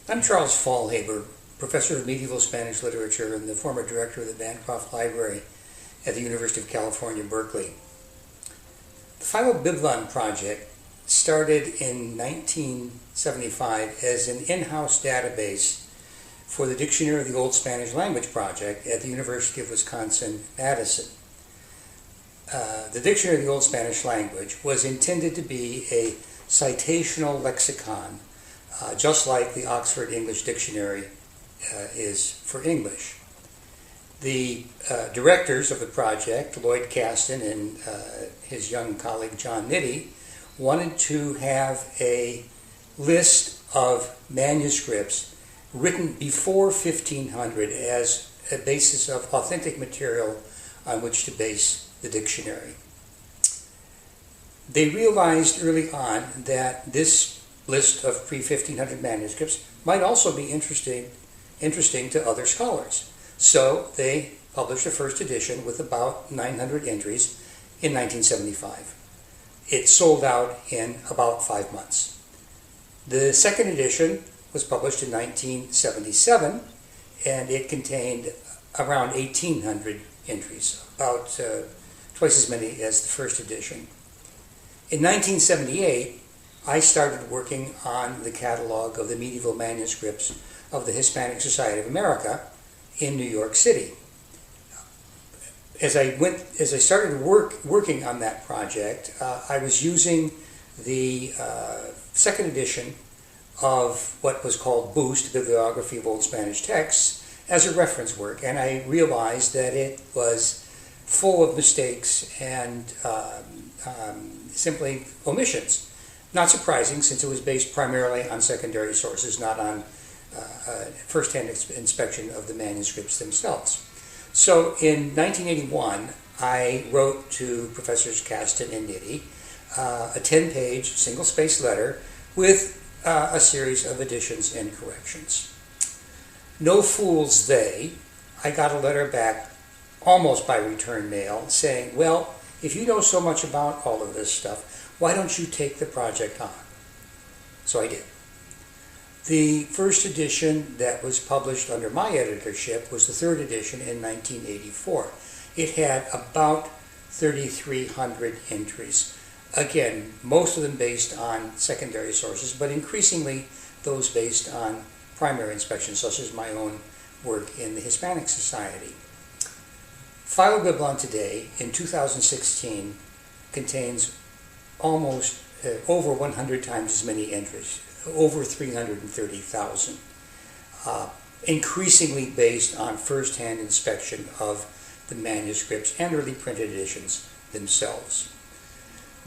I'm Charles Faulhaber, professor of medieval Spanish literature and the former director of the Bancroft Library at the University of California, Berkeley. The PhiloBiblon project started in 1975 as an in-house database for the Dictionary of the Old Spanish Language project at the University of Wisconsin-Madison. The Dictionary of the Old Spanish Language was intended to be a citational lexicon, just like the Oxford English Dictionary is for English. The directors of the project, Lloyd Caston and his young colleague John Nitti, wanted to have a list of manuscripts written before 1500 as a basis of authentic material on which to base the dictionary. They realized early on that this list of pre-1500 manuscripts might also be interesting to other scholars. So they published a first edition with about 900 entries in 1975. It sold out in about 5 months. The second edition was published in 1977, and it contained around 1,800 entries, about twice as many as the first edition. In 1978, I started working on the catalog of the medieval manuscripts of the Hispanic Society of America in New York City. As I started working on that project, I was using the second edition of what was called Boost, Bibliography of Old Spanish Texts, as a reference work, and I realized that it was full of mistakes and simply omissions. Not surprising, since it was based primarily on secondary sources, not on first-hand inspection of the manuscripts themselves. So in 1981, I wrote to Professors Caston and Nitti a 10-page, single-spaced letter with a series of additions and corrections. No fools they. I got a letter back almost by return mail saying, well, if you know so much about all of this stuff, why don't you take the project on? So I did. The first edition that was published under my editorship was the third edition in 1984. It had about 3,300 entries. Again, most of them based on secondary sources, but increasingly those based on primary inspection, such as my own work in the Hispanic Society. PhiloBiblon today, in 2016, contains almost over 100 times as many entries, over 330,000, increasingly based on first-hand inspection of the manuscripts and early printed editions themselves.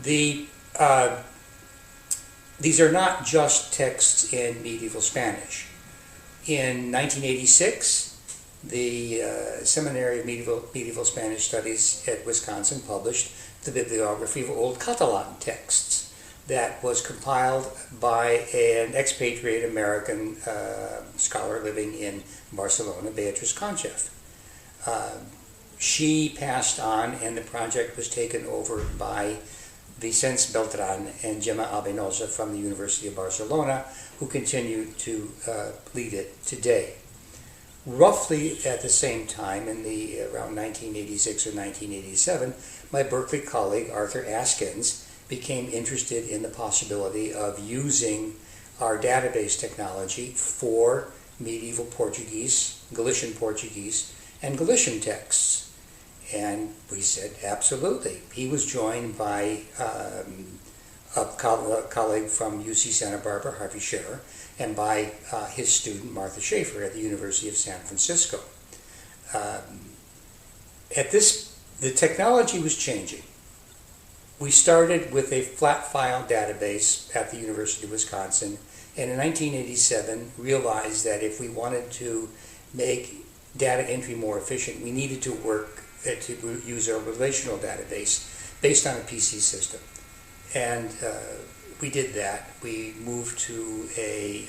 These are not just texts in medieval Spanish. In 1986, the Seminary of Medieval Spanish Studies at Wisconsin published the Bibliography of Old Catalan Texts that was compiled by an expatriate American scholar living in Barcelona, Beatriz Concheff. She passed on, and the project was taken over by Vicens Beltran and Gemma Albinosa from the University of Barcelona, who continue to lead it today. Roughly at the same time, around 1986 or 1987, my Berkeley colleague Arthur Askins became interested in the possibility of using our database technology for medieval Portuguese, Galician Portuguese, and Galician texts. And we said, absolutely. He was joined by a colleague from UC Santa Barbara, Harvey Scherer, and by his student, Martha Schaefer, at the University of San Francisco. The technology was changing. We started with a flat file database at the University of Wisconsin, and in 1987 realized that if we wanted to make data entry more efficient, we needed to use a relational database based on a PC system. And we did that. We moved to a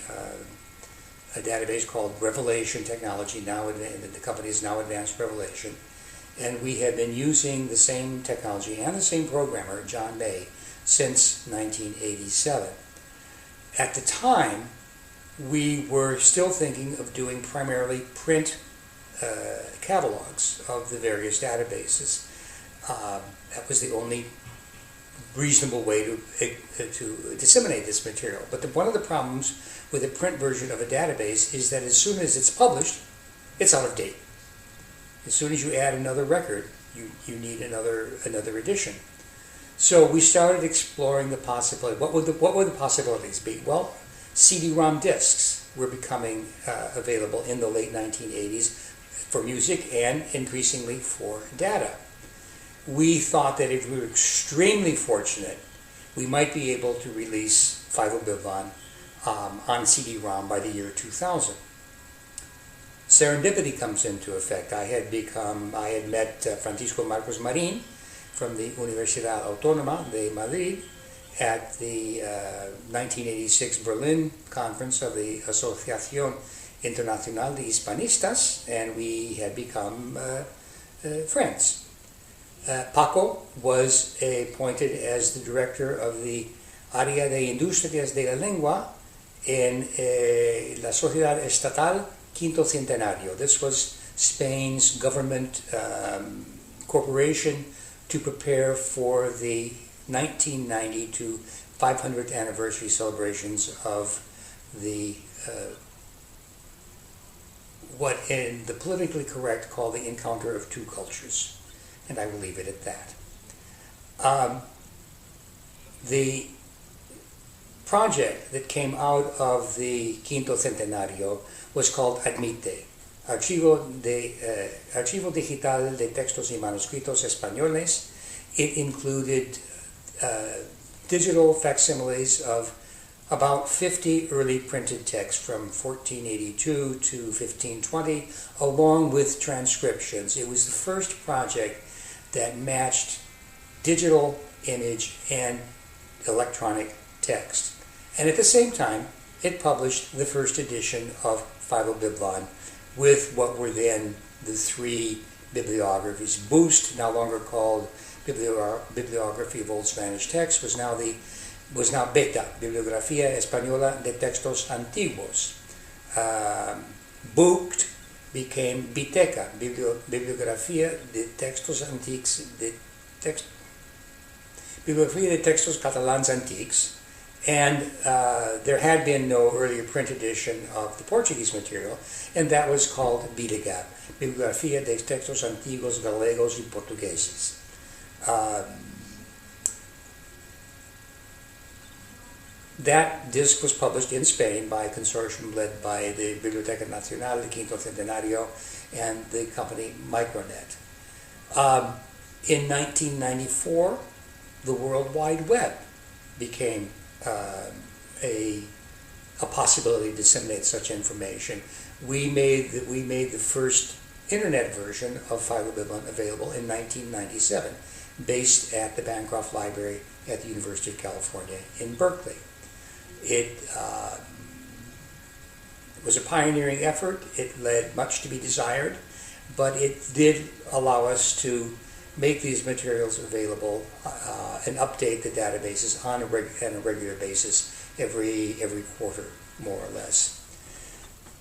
database called Revelation Technology. Now the company is now Advanced Revelation. And we have been using the same technology and the same programmer, John May, since 1987. At the time, we were still thinking of doing primarily print catalogs of the various databases. That was the only reasonable way to disseminate this material. But one of the problems with a print version of a database is that as soon as it's published, it's out of date. As soon as you add another record, you need another edition. So we started exploring the possibility. What would the possibilities be? Well, CD-ROM discs were becoming available in the late 1980s for music and increasingly for data. We thought that if we were extremely fortunate, we might be able to release PhiloBiblon on CD-ROM by the year 2000. Serendipity comes into effect. I had met Francisco Marcos Marin from the Universidad Autónoma de Madrid at the 1986 Berlin conference of the Asociación Internacional de Hispanistas, and we had become friends. Paco was appointed as the director of the Área de Industrias de la Lengua en la Sociedad Estatal Quinto Centenario. This was Spain's government corporation to prepare for the 1992 500th anniversary celebrations of the what in the politically correct called the encounter of two cultures. And I will leave it at that. The project that came out of the Quinto Centenario was called ADMITE, Archivo Digital de Textos y Manuscritos Españoles. It included digital facsimiles of about 50 early printed texts from 1482 to 1520, along with transcriptions. It was the first project that matched digital image and electronic text. And at the same time, it published the first edition of PhiloBiblon with what were then the three bibliographies. Boost, now longer called Bibliography of Old Spanish Texts, was now Beta, Bibliografía Española de Textos Antiguos. Booked became Biteca, Bibliografía de Textos Antics, Bibliografía de Textos Catalans Antics, and there had been no earlier print edition of the Portuguese material, and that was called BIDEGAP, Bibliografía de Textos Antiguos Galegos y Portugueses. That disc was published in Spain by a consortium led by the Biblioteca Nacional de Quinto Centenario and the company Micronet. In 1994, the World Wide Web became a possibility to disseminate such information. We made the first internet version of PhiloBiblon available in 1997, based at the Bancroft Library at the University of California in Berkeley. It was a pioneering effort. It led much to be desired, but it did allow us to make these materials available and update the databases on a regular basis every quarter, more or less.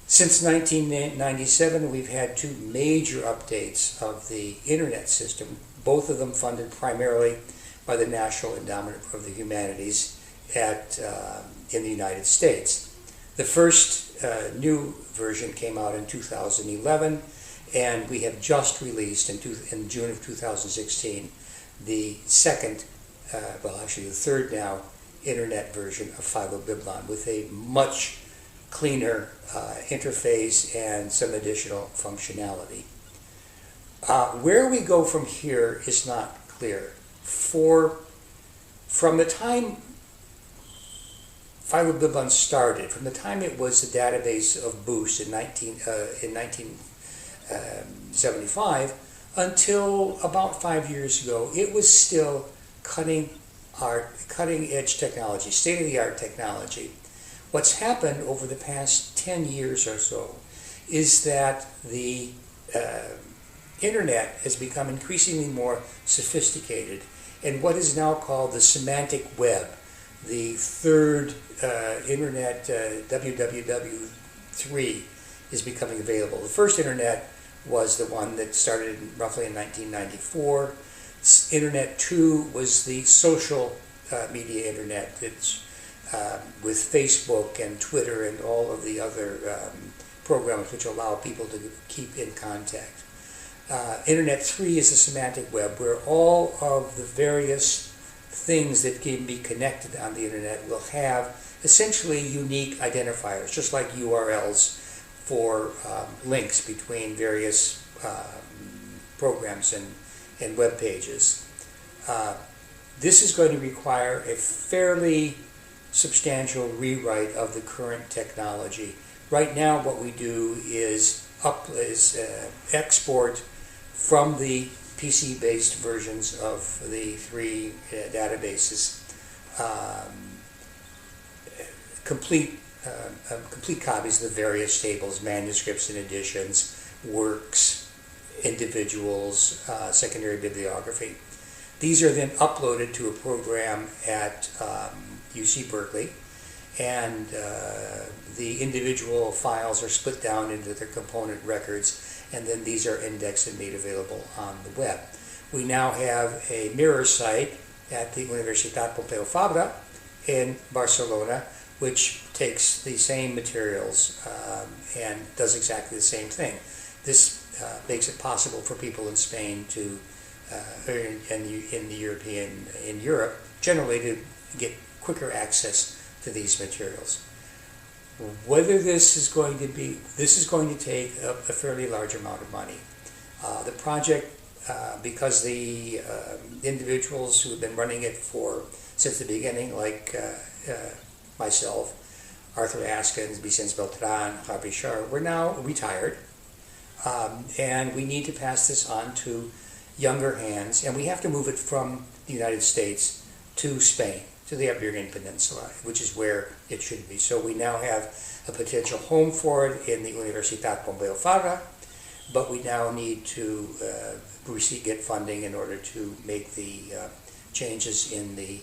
Since 1997, we've had two major updates of the Internet system, both of them funded primarily by the National Endowment for the Humanities in the United States. The first new version came out in 2011, and we have just released in June of 2016 the second, the third now, internet version of PhiloBiblon with a much cleaner interface and some additional functionality. Where we go from here is not clear. From the time PhiloBiblon started, from the time it was the database of Boost in 1975 until about 5 years ago, it was still cutting-edge technology, state-of-the-art technology. What's happened over the past 10 years or so is that the Internet has become increasingly more sophisticated, and what is now called the semantic web, The third internet, www3, is becoming available. The first internet was the one that started roughly in 1994. Internet 2 was the social media internet. It's with Facebook and Twitter and all of the other programs which allow people to keep in contact. Internet 3 is the semantic web, where all of the various things that can be connected on the internet will have essentially unique identifiers, just like URLs for links between various programs and web pages. This is going to require a fairly substantial rewrite of the current technology. Right now, what we do is export from the PC-based versions of the three databases complete copies of the various tables, manuscripts and editions, works, individuals, secondary bibliography. These are then uploaded to a program at UC Berkeley, and the individual files are split down into their component records, and then these are indexed and made available on the web. We now have a mirror site at the Universitat Faulhaber in Barcelona, which takes the same materials and does exactly the same thing. This makes it possible for people in Spain to, in Europe, generally to get quicker access to these materials. Whether this is going to take a fairly large amount of money. The project, because the individuals who have been running it since the beginning, like myself, Arthur Askins, Vicente Beltran, Javi Shar, we're now retired, and we need to pass this on to younger hands, and we have to move it from the United States to Spain, to the Iberian Peninsula, which is where it should be. So we now have a potential home for it in the Universitat Faulhaber, but we now need to get funding in order to make the changes in the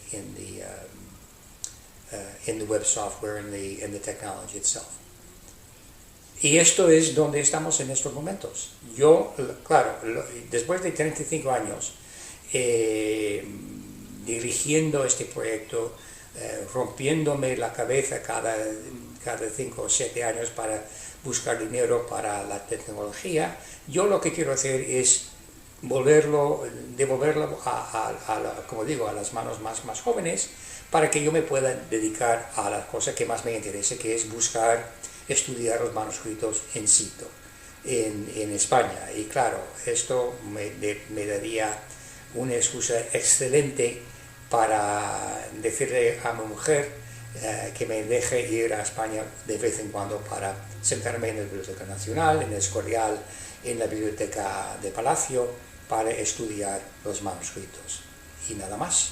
web software and the technology itself. Y esto es donde estamos en estos momentos. Yo, claro, después de 35 años dirigiendo este proyecto, rompiéndome la cabeza cada 5 o 7 años para buscar dinero para la tecnología, yo lo que quiero hacer es devolverlo como digo, a las manos más jóvenes, para que yo me pueda dedicar a la cosa que más me interesa, que es estudiar los manuscritos in situ en España. Y claro, esto me daría una excusa excelente para decirle a mi mujer que me deje ir a España de vez en cuando para sentarme en la Biblioteca Nacional, en el Escorial, en la Biblioteca de Palacio, para estudiar los manuscritos. Y nada más.